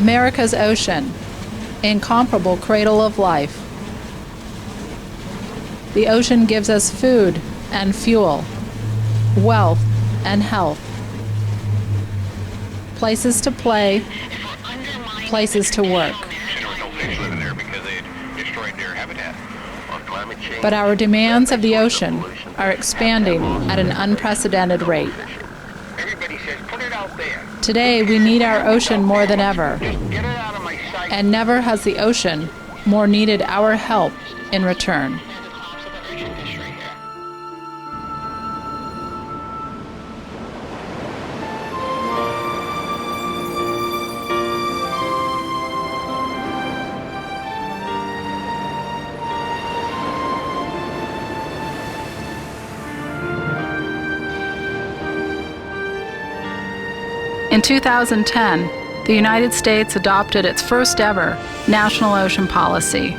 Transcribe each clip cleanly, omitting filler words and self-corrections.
America's ocean, incomparable cradle of life. The ocean gives us food and fuel, wealth and health, places to play, places to work. But our demands of the ocean are expanding at an unprecedented rate. Today, we need our ocean more than ever, and never has the ocean more needed our help in return. In 2010, the United States adopted its first ever national ocean policy,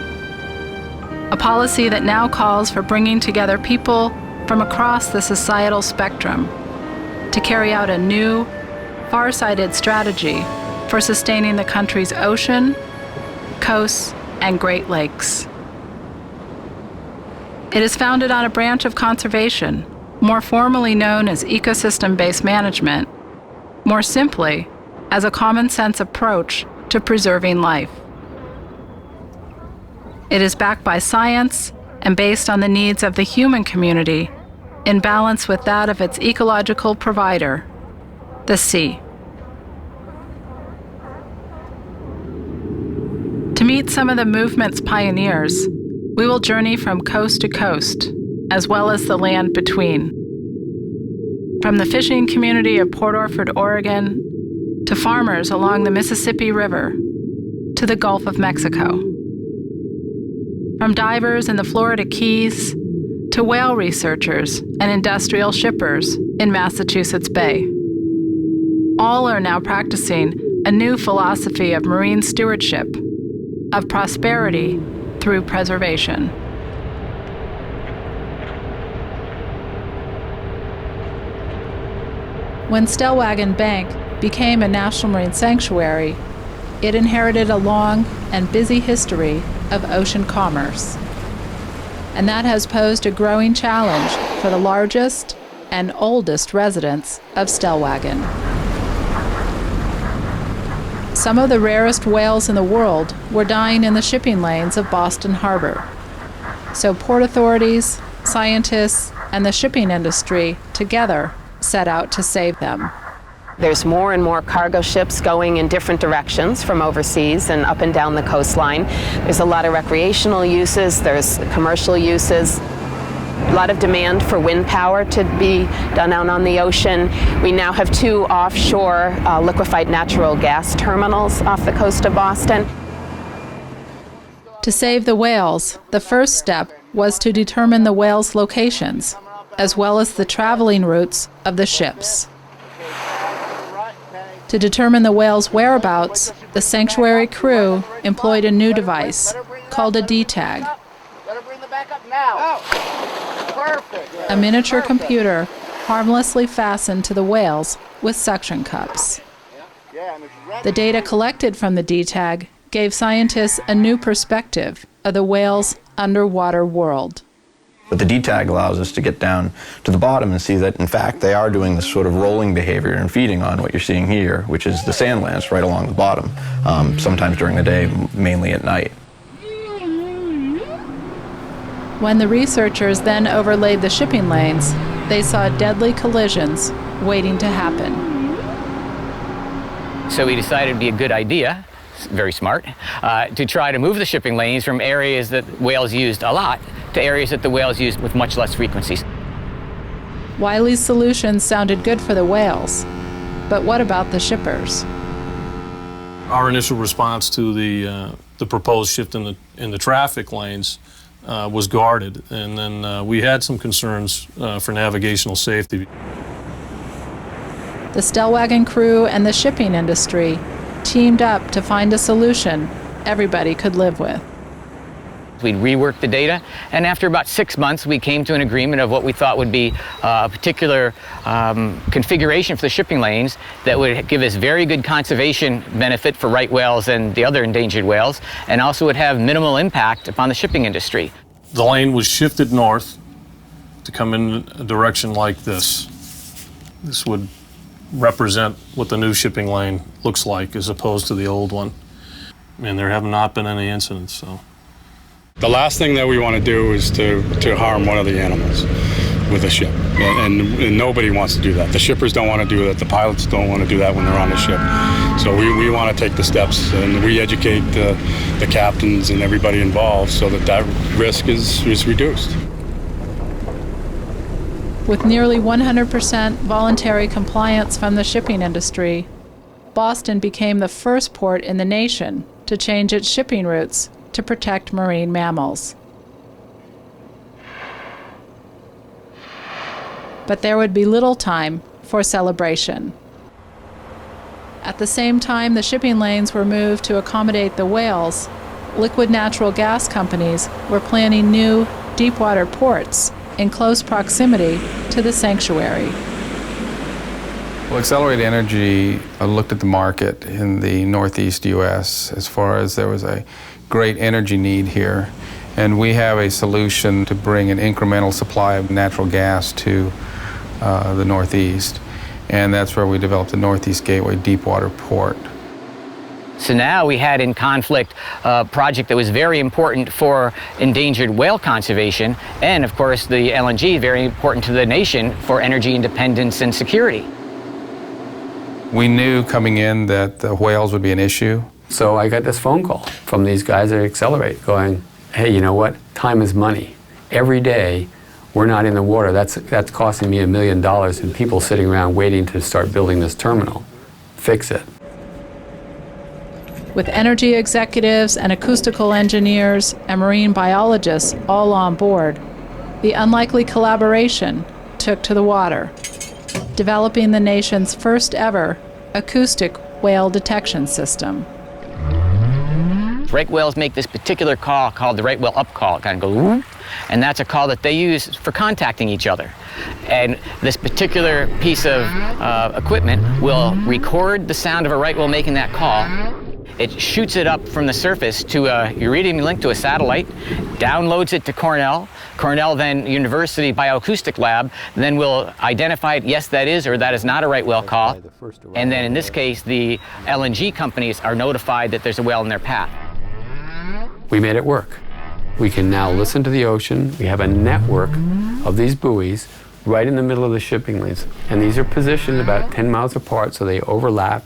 a policy that now calls for bringing together people from across the societal spectrum to carry out a new, far-sighted strategy for sustaining the country's ocean, coasts, and Great Lakes. It is founded on a branch of conservation, more formally known as ecosystem-based management, more simply, as a common-sense approach to preserving life. It is backed by science and based on the needs of the human community in balance with that of its ecological provider, the sea. To meet some of the movement's pioneers, we will journey from coast to coast, as well as the land between. From the fishing community of Port Orford, Oregon, to farmers along the Mississippi River, to the Gulf of Mexico. From divers in the Florida Keys, to whale researchers and industrial shippers in Massachusetts Bay. All are now practicing a new philosophy of marine stewardship, of prosperity through preservation. When Stellwagen Bank became a National Marine Sanctuary, it inherited a long and busy history of ocean commerce. And that has posed a growing challenge for the largest and oldest residents of Stellwagen. Some of the rarest whales in the world were dying in the shipping lanes of Boston Harbor. So port authorities, scientists, and the shipping industry together set out to save them. There's more and more cargo ships going in different directions from overseas and up and down the coastline. There's a lot of recreational uses, there's commercial uses, a lot of demand for wind power to be done out on the ocean. We now have 2 offshore liquefied natural gas terminals off the coast of Boston. To save the whales, the first step was to determine the whales' locations, as well as the traveling routes of the ships. To determine the whales' whereabouts, the sanctuary crew employed a new device called a D-tag, a miniature computer harmlessly fastened to the whales with suction cups. The data collected from the D-tag gave scientists a new perspective of the whales' underwater world. But the D-tag allows us to get down to the bottom and see that, in fact, they are doing this sort of rolling behavior and feeding on what you're seeing here, which is the sand lands right along the bottom, sometimes during the day, mainly at night. When the researchers then overlaid the shipping lanes, they saw deadly collisions waiting to happen. So we decided it'd be a good idea, very smart, to try to move the shipping lanes from areas that whales used a lot to areas that the whales used with much less frequencies. Wiley's solutions sounded good for the whales, but what about the shippers? Our initial response to the proposed shift in the traffic lanes was guarded, and then we had some concerns for navigational safety. The Stellwagen crew and the shipping industry teamed up to find a solution everybody could live with. We'd rework the data, and after about 6 months, we came to an agreement of what we thought would be a particular configuration for the shipping lanes that would give us very good conservation benefit for right whales and the other endangered whales, and also would have minimal impact upon the shipping industry. The lane was shifted north to come in a direction like this. This would represent what the new shipping lane looks like as opposed to the old one. And there have not been any incidents, so. The last thing that we want to do is to harm one of the animals with a ship. And nobody wants to do that. The shippers don't want to do that. The pilots don't want to do that when they're on the ship. So we want to take the steps, and we educate the captains and everybody involved so that risk is reduced. With nearly 100% voluntary compliance from the shipping industry, Boston became the first port in the nation to change its shipping routes to protect marine mammals. But there would be little time for celebration. At the same time the shipping lanes were moved to accommodate the whales, liquid natural gas companies were planning new deepwater ports in close proximity to the sanctuary. Well, Accelerate Energy looked at the market in the Northeast U.S. as far as there was a great energy need here, and we have a solution to bring an incremental supply of natural gas to the Northeast, and that's where we developed the Northeast Gateway Deepwater Port. So now we had in conflict a project that was very important for endangered whale conservation, and of course the LNG, very important to the nation for energy independence and security. We knew coming in that the whales would be an issue. So I got this phone call from these guys at Accelerate going, hey, you know what? Time is money. Every day we're not in the water. That's costing me $1 million, and people sitting around waiting to start building this terminal. Fix it. With energy executives and acoustical engineers and marine biologists all on board, the unlikely collaboration took to the water, developing the nation's first ever acoustic whale detection system. Right whales make this particular call called the right whale up call. It kind of goes whoop, and that's a call that they use for contacting each other. And this particular piece of equipment will record the sound of a right whale making that call. It shoots it up from the surface to a Iridium link to a satellite, downloads it to Cornell. Cornell then University Bioacoustic Lab then will identify it, yes, that is or that is not a right whale call. And then in this case, the LNG companies are notified that there's a whale in their path. We made it work. We can now listen to the ocean. We have a network of these buoys right in the middle of the shipping lanes. And these are positioned about 10 miles apart, so they overlap,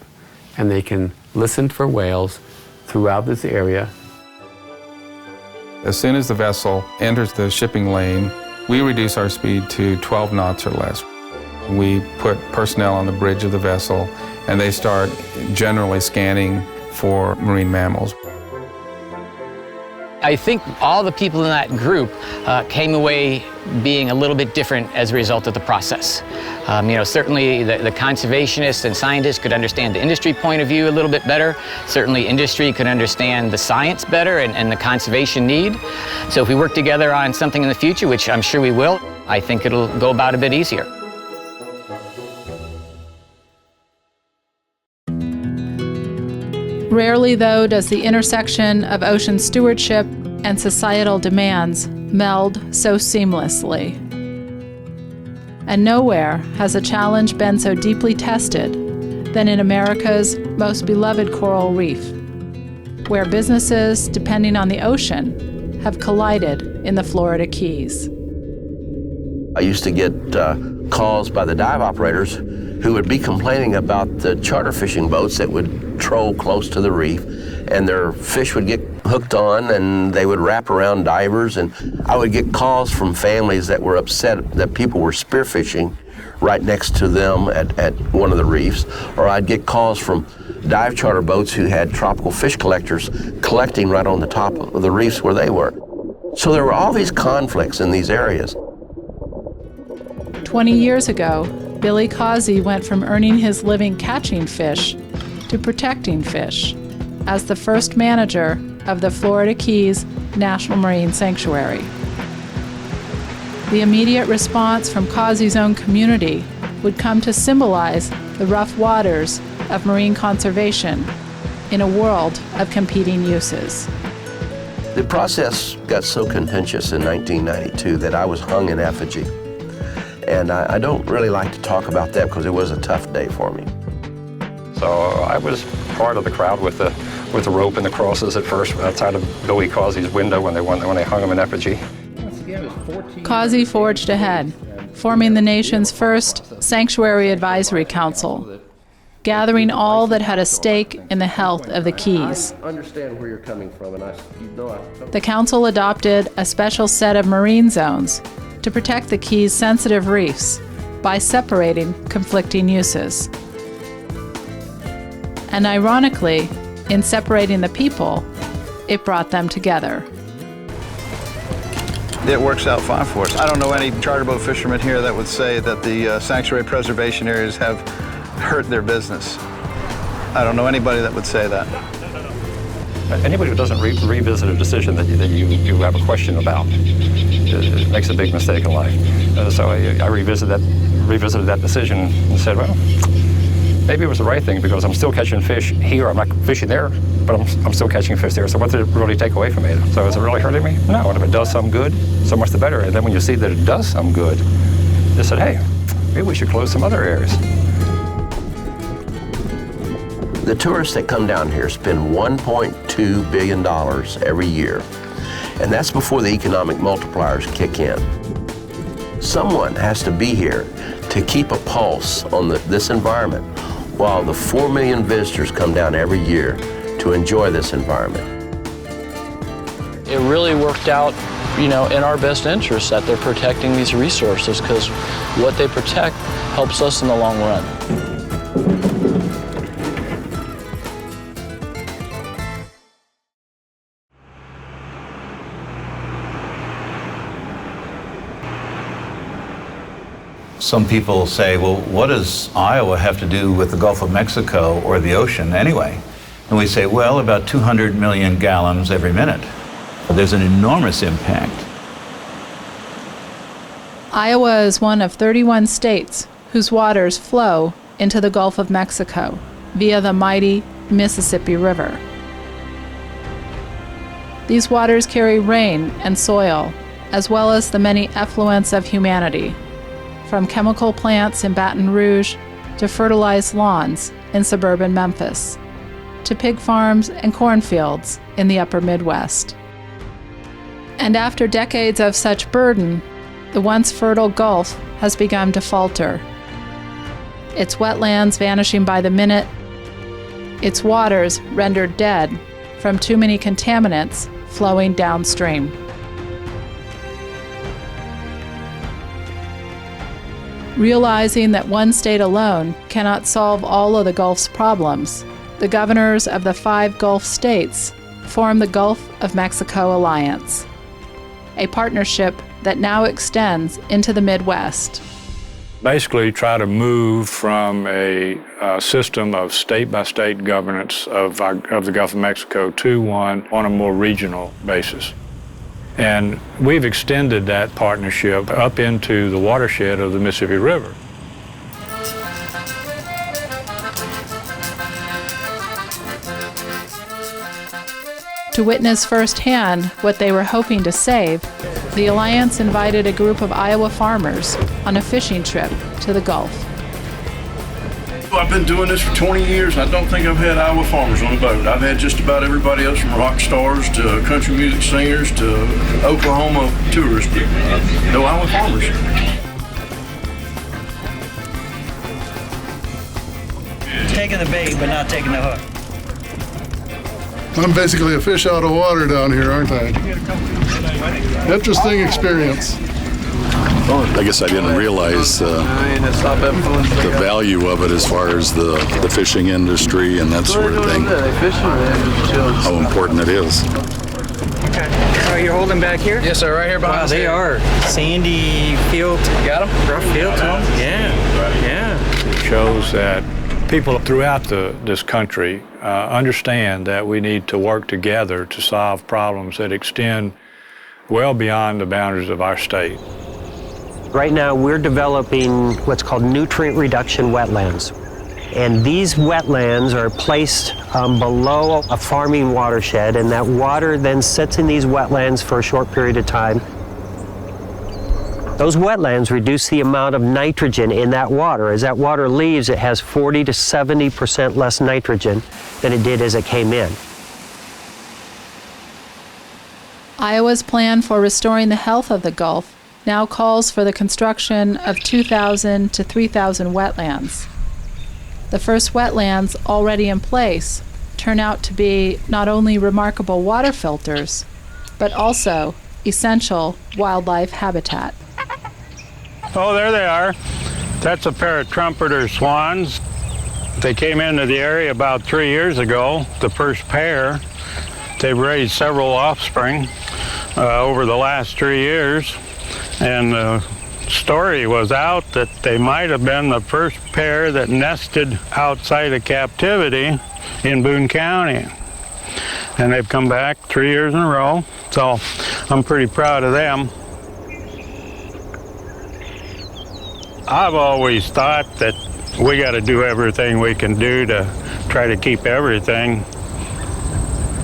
and they can listen for whales throughout this area. As soon as the vessel enters the shipping lane, we reduce our speed to 12 knots or less. We put personnel on the bridge of the vessel, and they start generally scanning for marine mammals. I think all the people in that group came away being a little bit different as a result of the process. Certainly the conservationists and scientists could understand the industry point of view a little bit better. Certainly industry could understand the science better and the conservation need. So if we work together on something in the future, which I'm sure we will, I think it'll go about a bit easier. Rarely, though, does the intersection of ocean stewardship and societal demands meld so seamlessly. And nowhere has a challenge been so deeply tested than in America's most beloved coral reef, where businesses depending on the ocean have collided in the Florida Keys. I used to get calls by the dive operators who would be complaining about the charter fishing boats that would troll close to the reef, and their fish would get hooked on and they would wrap around divers, and I would get calls from families that were upset that people were spearfishing right next to them at one of the reefs, or I'd get calls from dive charter boats who had tropical fish collectors collecting right on the top of the reefs where they were. So there were all these conflicts in these areas. 20 years ago, Billy Causey went from earning his living catching fish to protecting fish as the first manager of the Florida Keys National Marine Sanctuary. The immediate response from Causey's own community would come to symbolize the rough waters of marine conservation in a world of competing uses. The process got so contentious in 1992 that I was hung in effigy. And I don't really like to talk about that because it was a tough day for me. So I was part of the crowd with the rope and the crosses at first outside of Billy Causey's window when they hung him in effigy. Causey forged ahead, forming the nation's first Sanctuary Advisory Council, gathering all that had a stake in the health of the Keys. I understand where you're coming from, and The council adopted a special set of marine zones to protect the Keys' sensitive reefs by separating conflicting uses. And ironically, in separating the people, it brought them together. It works out fine for us. I don't know any charter boat fishermen here that would say that the sanctuary preservation areas have hurt their business. I don't know anybody that would say that. Anybody who doesn't revisit a decision that you have a question about makes a big mistake in life. So I revisited that decision and said, well, maybe it was the right thing because I'm still catching fish here. I'm not fishing there, but I'm still catching fish there. So what did it really take away from me? So is it really hurting me? No, and if it does some good, so much the better. And then when you see that it does some good, you said, hey, maybe we should close some other areas. The tourists that come down here spend $1.2 billion every year, and that's before the economic multipliers kick in. Someone has to be here to keep a pulse on this environment while the 4 million visitors come down every year to enjoy this environment. It really worked out, in our best interest that they're protecting these resources because what they protect helps us in the long run. Some people say, well, what does Iowa have to do with the Gulf of Mexico or the ocean anyway? And we say, well, about 200 million gallons every minute. There's an enormous impact. Iowa is one of 31 states whose waters flow into the Gulf of Mexico via the mighty Mississippi River. These waters carry rain and soil, as well as the many effluents of humanity, from chemical plants in Baton Rouge to fertilized lawns in suburban Memphis, to pig farms and cornfields in the upper Midwest. And after decades of such burden, the once fertile Gulf has begun to falter. Its wetlands vanishing by the minute, its waters rendered dead from too many contaminants flowing downstream. Realizing that one state alone cannot solve all of the Gulf's problems, the governors of the 5 Gulf states formed the Gulf of Mexico Alliance, a partnership that now extends into the Midwest. Basically try to move from a system of state-by-state governance of the Gulf of Mexico to one on a more regional basis. And we've extended that partnership up into the watershed of the Mississippi River. To witness firsthand what they were hoping to save, the Alliance invited a group of Iowa farmers on a fishing trip to the Gulf. I've been doing this for 20 years, and I don't think I've had Iowa farmers on a boat. I've had just about everybody else, from rock stars to country music singers to Oklahoma tourists, but no Iowa farmers. Taking the bait, but not taking the hook. I'm basically a fish out of water down here, aren't I? Interesting experience. Well, I guess I didn't realize the value of it as far as the fishing industry and that sort of thing. How important it is. Okay. So you're holding back here? Yes, sir, right here behind us. Wow, they are. Sandy field. Got them? Rough field, Tom? Yeah. It shows that People throughout this country understand that we need to work together to solve problems that extend well beyond the boundaries of our state. Right now, we're developing what's called nutrient reduction wetlands. And these wetlands are placed below a farming watershed, and that water then sits in these wetlands for a short period of time. Those wetlands reduce the amount of nitrogen in that water. As that water leaves, it has 40 to 70% less nitrogen than it did as it came in. Iowa's plan for restoring the health of the Gulf now calls for the construction of 2,000 to 3,000 wetlands. The first wetlands already in place turn out to be not only remarkable water filters, but also essential wildlife habitat. Oh, there they are. That's a pair of trumpeter swans. They came into the area about 3 years ago, the first pair. They've raised several offspring over the last 3 years, and the story was out that they might have been the first pair that nested outside of captivity in Boone County. And they've come back 3 years in a row, so I'm pretty proud of them. I've always thought that we got to do everything we can do to try to keep everything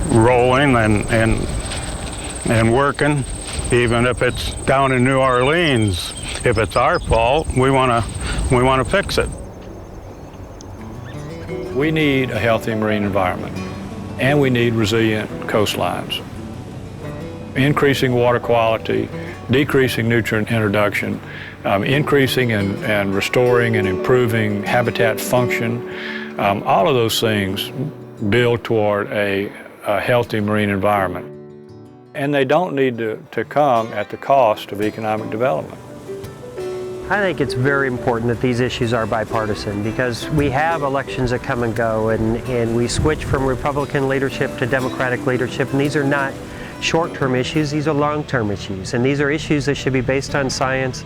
rolling and working, even if it's down in New Orleans. If it's our fault, we want to fix it. We need a healthy marine environment, and we need resilient coastlines. Increasing water quality, decreasing nutrient introduction, increasing and restoring and improving habitat function, all of those things build toward a healthy marine environment. And they don't need to come at the cost of economic development. I think it's very important that these issues are bipartisan, because we have elections that come and go, and we switch from Republican leadership to Democratic leadership, and these are not short-term issues, these are long-term issues, and these are issues that should be based on science.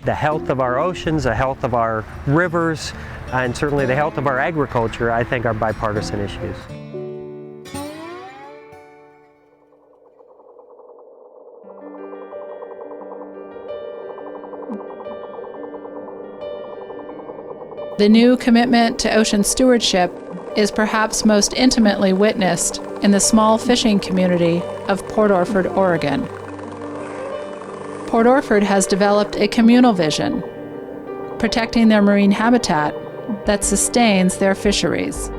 The health of our oceans, the health of our rivers, and certainly the health of our agriculture, I think, are bipartisan issues. The new commitment to ocean stewardship is perhaps most intimately witnessed in the small fishing community of Port Orford, Oregon. Port Orford has developed a communal vision, protecting their marine habitat that sustains their fisheries.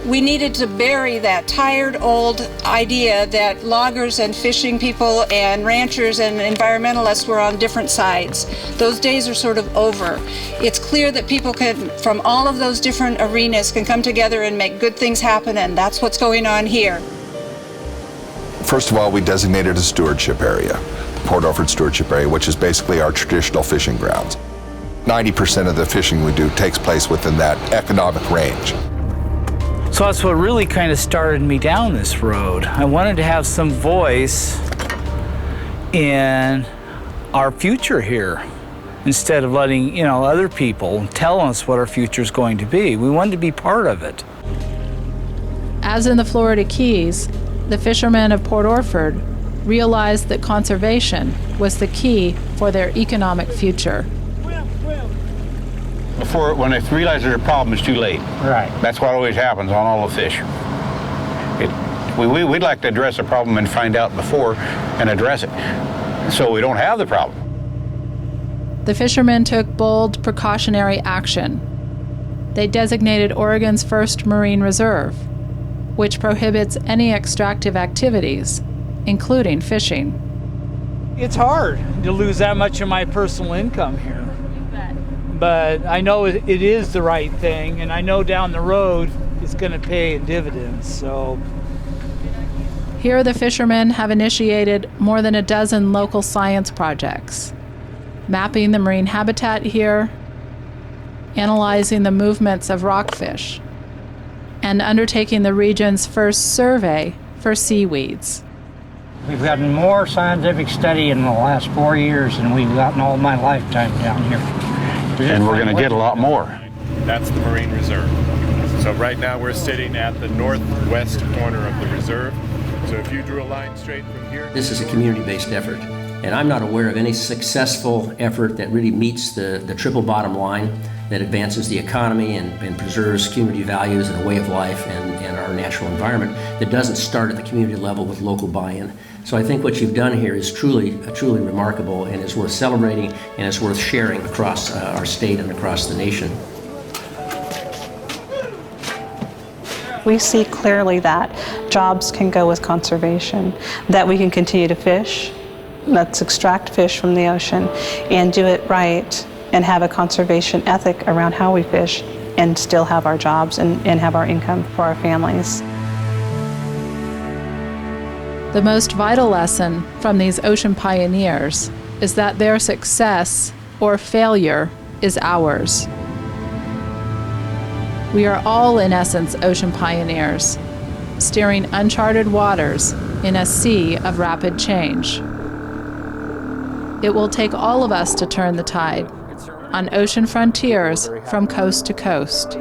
We needed to bury that tired old idea that loggers and fishing people and ranchers and environmentalists were on different sides. Those days are sort of over. It's clear that people from all of those different arenas can come together and make good things happen, and that's what's going on here. First of all, we designated a stewardship area, Port Orford Stewardship Area, which is basically our traditional fishing grounds. 90% of the fishing we do takes place within that economic range. So that's what really kind of started me down this road. I wanted to have some voice in our future here, instead of letting, other people tell us what our future is going to be. We wanted to be part of it. As in the Florida Keys, the fishermen of Port Orford realized that conservation was the key for their economic future. When they realize there's a problem, it's too late. Right. That's what always happens on all the fish. We'd like to address a problem and find out before and address it, so we don't have the problem. The fishermen took bold precautionary action. They designated Oregon's first marine reserve, which prohibits any extractive activities, including fishing. It's hard to lose that much of my personal income here. But I know it is the right thing, and I know down the road it's going to pay dividends. So here the fishermen have initiated more than a dozen local science projects, mapping the marine habitat here, analyzing the movements of rockfish, and undertaking the region's first survey for seaweeds. We've gotten more scientific study in the last 4 years than we've gotten all my lifetime down here. And we're going to get a lot more. That's the Marine Reserve. So right now we're sitting at the northwest corner of the reserve. So if you drew a line straight from here... This is a community-based effort, and I'm not aware of any successful effort that really meets the triple bottom line, that advances the economy and preserves community values and a way of life and our natural environment, that doesn't start at the community level with local buy-in. So I think what you've done here is truly remarkable, and is worth celebrating, and is worth sharing across our state and across the nation. We see clearly that jobs can go with conservation, that we can continue to fish, let's extract fish from the ocean, and do it right, and have a conservation ethic around how we fish, and still have our jobs and have our income for our families. The most vital lesson from these ocean pioneers is that their success or failure is ours. We are all, in essence, ocean pioneers, steering uncharted waters in a sea of rapid change. It will take all of us to turn the tide on ocean frontiers from coast to coast.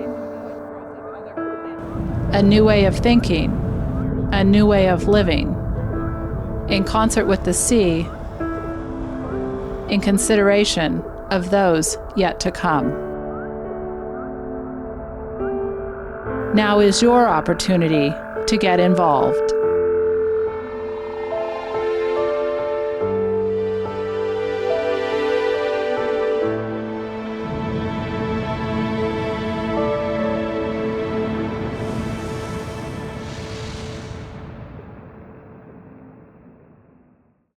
A new way of thinking, a new way of living, in concert with the sea, in consideration of those yet to come. Now is your opportunity to get involved.